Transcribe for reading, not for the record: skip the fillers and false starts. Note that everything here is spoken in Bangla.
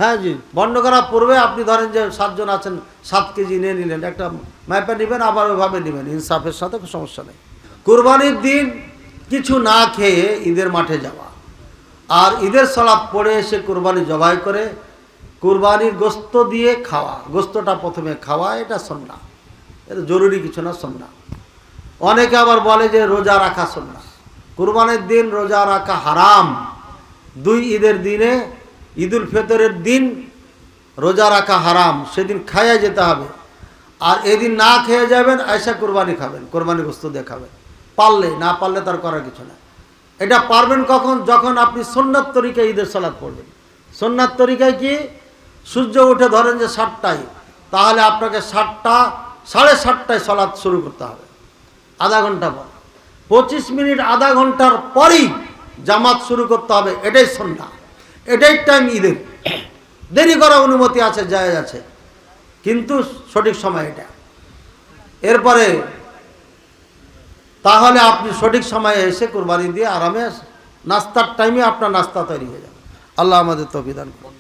হ্যাঁ জি, বন্ধ করার পূর্বে আপনি ধরেন যে 7 জন আছেন, 7 কেজি নিয়ে নিলেন, একটা মাইপে নেবেন, আবার ওইভাবে নেবেন, ইনসাফের সাথে কোনো সমস্যা নেই। কুরবানির দিন কিছু না খেয়ে ঈদের মাঠে যাওয়া আর ঈদের সালাত পড়ে এসে কুরবানি জবাই করে কুরবানির গোস্ত দিয়ে খাওয়া, গোস্তটা প্রথমে খাওয়া, এটা সুন্নাহ, এটা জরুরি কিছু না, সুন্নাহ। অনেকে আবার বলে যে রোজা রাখা সুন্নাহ। কুরবানির দিন রোজা রাখা হারাম। 2 ঈদের দিনে, ঈদুল ফিতরের দিন রোজা রাখা হারাম, সেদিন খাইয়া যেতে হবে। আর এদিন না খেয়ে যাবেন, আয়সা কুরবানি খাবেন, কুরবানি গোস্ত দিয়ে খাবেন, পারলে, না পারলে তার করার কিছু না। এটা পারবেন কখন? যখন আপনি সুন্নাত তরিকায় ঈদের সালাত পড়বেন। সুন্নাত তরিকায় কি? সূর্য উঠে ধরেন যে 7টায়, তাহলে আপনাকে 7টা, 7:30টায় সালাত শুরু করতে হবে, আধা ঘন্টা পর। 25 মিনিট, আধা ঘন্টার পরই জামাত শুরু করতে হবে, এটাই সুন্নাহ, এটাই টাইম ঈদের। দেরি করার অনুমতি আছে, জায়েজ আছে, কিন্তু সঠিক সময় এটা। এরপরে তাহলে আপনি সঠিক সময়ে এসে কুরবানি দিয়ে আরামে নাস্তার টাইমে আপনার নাস্তা তৈরি হয়ে যাবে। আল্লাহ আমাদের তৌফিক দান করুন।